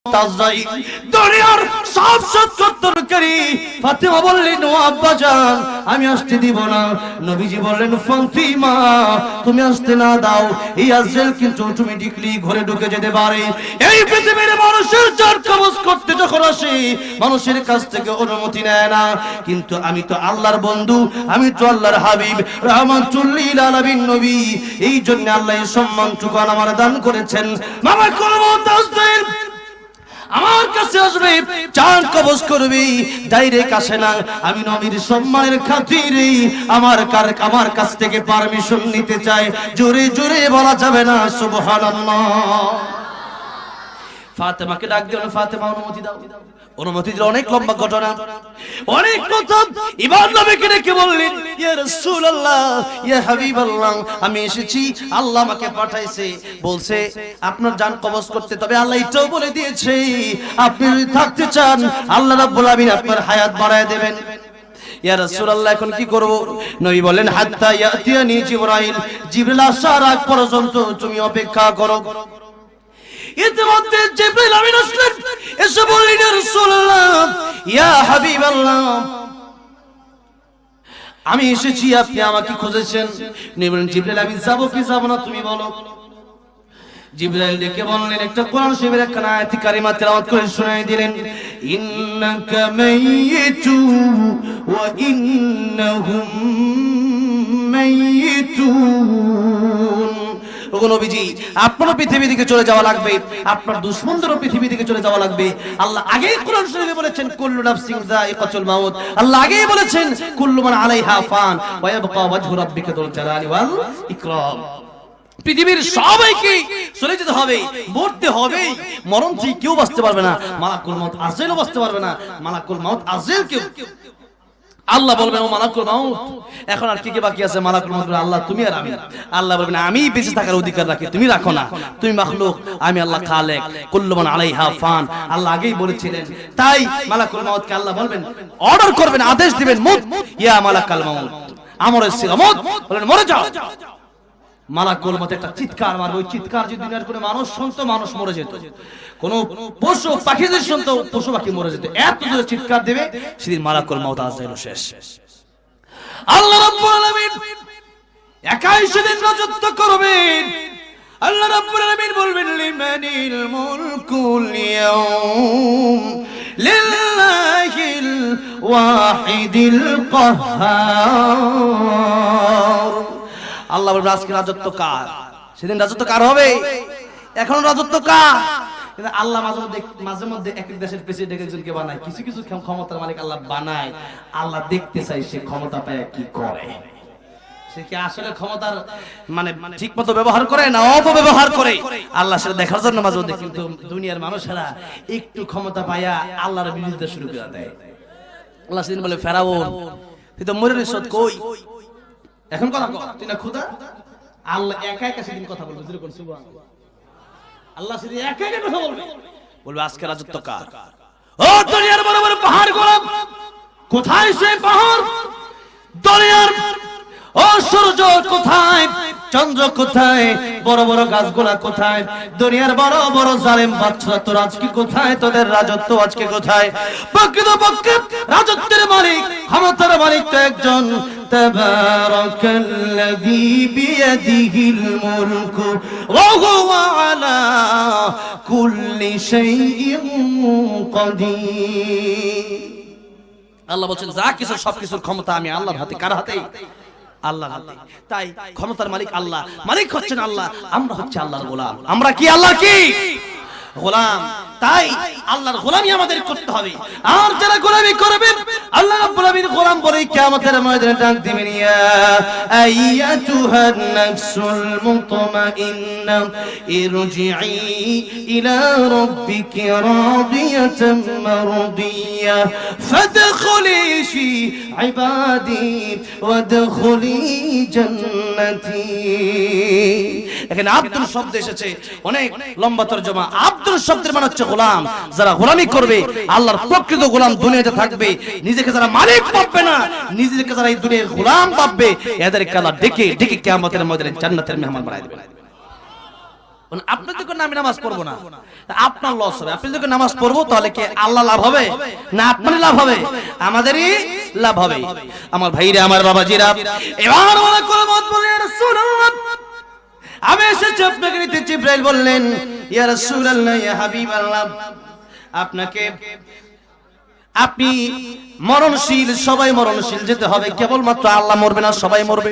দুনিয়ার সব সত্যকারী ফাতেমা বললেন, ও আব্বাজান আমি আসতে দিব না। নবীজি বললেন, ফাতিমা তুমি আসতে না দাও, এই আজরাইল কিন্তু অটোমেটিক্যালি ঘরে ঢুকে যেতে পারে। এই পৃথিবীর মানুষের জান কবজ করতে যখন আসে মানুষের কাছ থেকে অনুমতি নেয় না, কিন্তু আমি তো আল্লাহর বন্ধু, আমি তো আল্লাহর হাবিব, রাহমাতুল লিল আলামিন নবী। এই জন্য আল্লাহ এই সম্মানটুকু আমার দান করেছেন। মামা কলমত আজরাইল আমার কাছে আসবে, জান কবজ করবে, ডাইরেক্ট আসে না। আমি নবীর সম্মানের খাতিরে আমার কাছ থেকে পারমিশন নিতে চাই। জোরে জোরে বলা যাবে না সুবহানাল্লাহ। ফাতেমাকে ডাক দিলেন, ফাতেমা অনুমতি দাও। অনুমতি দিল। অনেক লম্বা ঘটনা, অনেক কথা। ইমাম নবীকে ডেকে বললেন, ইয়া রাসূলুল্লাহ, ইয়া হাবিবাল্লাহ, আমি এসেছি, আল্লাহ আমাকে পাঠাইছে, বলছে আপনার জান কবজ করতে। তবে আল্লাহ এটাও বলে দিয়েছে আপনি যদি থাকতে চান আল্লাহ রাব্বুল আলামিন আপনার হায়াত বাড়ায় দেবেন। ইয়া রাসূলুল্লাহ এখন কি করব? নবী বলেন, হাত্তা ইয়াতিয়ানি জিবরাইল, জিবরিল আসার আগ পর্যন্ত তুমি অপেক্ষা করো। ইতিমধ্যে জিবরিল আমিন আসলেন, এসে বললেন, ইয়া রাসূলুল্লাহ, ইয়া হাবিবাল্লাহ, আমি এসেছি, আপনি আমাকে খুঁজেছেন। নবী বলেন, জিবরিল আমি যাব কি যাব না তুমি বলো। জিবরাইল ডেকে বললেন, একটা কোরআন শরীফের একটা আয়াত কারিমা তেলাওয়াত করে শোনায় দিলেন, ইন্নাকা মাইয়িতু ওয়া ইন্নাহুম মাইয়িতুন। ওগো নবীজি, আপনারও পৃথিবী থেকে চলে যাওয়া লাগবে, আপনার দুশমনদেরও পৃথিবী থেকে চলে যাওয়া লাগবে। আল্লাহ আগেই কোরআন শরীফে বলেছেন, কুল্লু নাফসিন যায়িকাতুল মাউত। আল্লাহ আগেই বলেছেন, কুল্লু মান আলাইহা ফান ওয়া ইয়াবকা ওয়াজহু রাব্বিকা যুল জালালি ওয়াল ইকরাম। পৃথিবীর সবাইকে চলে যেতে হবে, মরতে হবে। মরণ থেকে কেউ বাঁচতে পারবে না, মালাকুল মাউত আজরাইলও বাঁচতে পারবে না। মালাকুল মাউত আজরাইল কেউ, আল্লাহ বলবেন, ও মালাকুল মাউত এখন আর কি কি বাকি আছে? মালাকুল মাউত বলবে, আল্লাহ তুমি আর আমি। আল্লাহ বলবেন, আমি বেঁচে থাকার অধিকার রাখি, তুমি রাখো না, তুমি মাখলুক, আমি আল্লাহ খালেক, কুল্লু মান আলাইহা ফান। আল্লাহ আগেই বলেছিলেন। তাই মালাকুল মাউতকে আল্লাহ বলবেন, অর্ডার করবেন, আদেশ দিবেন, মুত ইয়া মালাকুল মাউত, আমরে সিরামত, বলেন মরে যাও। মালাকুল মাউত একটা চিৎকার মারবে, ওই চিৎকার যদি দুনিয়ার কোনো মানুষ শুনতো মানুষ মরে যেত, কোন পশু পাখি যদি শুনতো পশু পাখি মরে যেত। এত জোরে চিৎকার দেবে, সেদিন মালাকুল মাউত আজরাইল শেষ। আল্লাহ রাব্বুল আলামিন একাই সেদিন রাজত্ব করবেন। আল্লাহ রাব্বুল আলামিন বলবেন, লিমানিল মুলকুল ইয়াউম লিল্লাহিল ওয়াহিদিল কাহ্হার। আল্লাহ বলবে, আজকে রাজত্ব কার? সেদিন রাজত্ব কার হবে? এখন রাজত্ব কার? কিন্তু আল্লাহ মাঝে মধ্যে এক এক দেশের প্রেসিডেন্ট একজনকে বানায়, কিছু কিছু ক্ষমতার মালিক আল্লাহ বানায়। আল্লাহ দেখতে চাই সে ক্ষমতা পায় কি করে, সে কি আসলে ক্ষমতার মানে ঠিক মতো ব্যবহার করে না অপব্যবহার করে। আল্লাহ সেটা দেখার জন্য মাঝে মধ্যে, কিন্তু দুনিয়ার মানুষেরা একটু ক্ষমতা পায়া আল্লাহর বিরুদ্ধে শুরু করে দেয়। আল্লাহ সেদিন বলে, ফেরাউন তুই তো মরে নিস, কই এখন কথা কর, তুই না খুদা? আল্লাহ একা একা সেদিন কথা বলবে, সুবহানাল্লাহ। আল্লাহ সেদিন একা একা কথা বলবে, বলবে আজকে রাজত্ব কার? ও দুনিয়ার বড় বড় পাহাড় গোলাপ, কোথায় সে পাহাড়? দুনিয়ার ও সূর্য কোথায়? চন্দ্র কোথায়? বড় বড় গাছগুলা কোথায়? দুনিয়ার বড় বড় জালেম বাদশা তোর আজকে কোথায়? তোদের রাজত্ব আজকে কোথায়? প্রকৃতপক্ষে রাজত্বের মালিক, ক্ষমতার মালিক তো একজন। তাবারাকাল্লাযী বিয়াদিহিল মুলকু ওয়া হুয়া আলা কুল্লি শাইইন কাদির। আল্লাহ বলেন, যা কিছু সবকিছুর ক্ষমতা আমি আল্লাহর হাতে। কার হাতে? আল্লাহর হাতে। তাই ক্ষমতার মালিক আল্লাহ, মালিক হচ্ছেন আল্লাহ, আমরা হচ্ছে আল্লাহর গোলাম। আমরা কি আল্লাহর কি গোলাম? তাই আল্লাহর গোলামি আমাদের করতে হবে। আর যারা গোলামি করবে আল্লাহ রাব্বুল আলামিন গোলাম বলে কিয়ামতের ময়দানে ডাক দিবেন, ইয়া আইয়াতুহান নাফসুল মুতমাইন্না ইরজিই ইলা রাব্বিকি রাদিয়াতাম মারদিয়া ফাদখুলি ফি ইবাদি ওয়াদখুলি জান্নাতি। এখানে আব্দুল শব্দ এসেছে, অনেক লম্বা তরজমা। আব্দুল শব্দের মানে হচ্ছে গোলাম। যারা গোলামি করবে, আল্লাহর প্রকৃত গোলাম দুনিয়াতে থাকবে, নিজেকে যারা মালিক ভাববে না, নিজেকে যারা এই দুনিয়ার গোলাম ভাববে, এদেরকে আল্লাহ ডেকে ডেকে কিয়ামতের ময়দানে জান্নাতের মেহমান বানায় দিবেন। ও আপনি যখন আমি নামাজ পড়বো না, আপনার লস হবে। আপনি যখন নামাজ পড়বো তাহলে কি আল্লাহ লাভ হবে না আপনারই লাভ হবে? আমাদেরই লাভ হবে। আমার ভাইরা, আমার বাবাজিরা, এবার বলে কলমত বলে ইয়া রাসূলুল্লাহ, আমি এসেছি আপনাকে নিতে। জিবরাইল বললেন ইয়া রাসূলুল্লাহ, ইয়া হাবিবাল্লাহ, আপনাকে, আপনি মরণশীল, সবাই মরণশীল যেতে হবে, কেবলমাত্র আল্লাহ মরবে না, সবাই মরবে।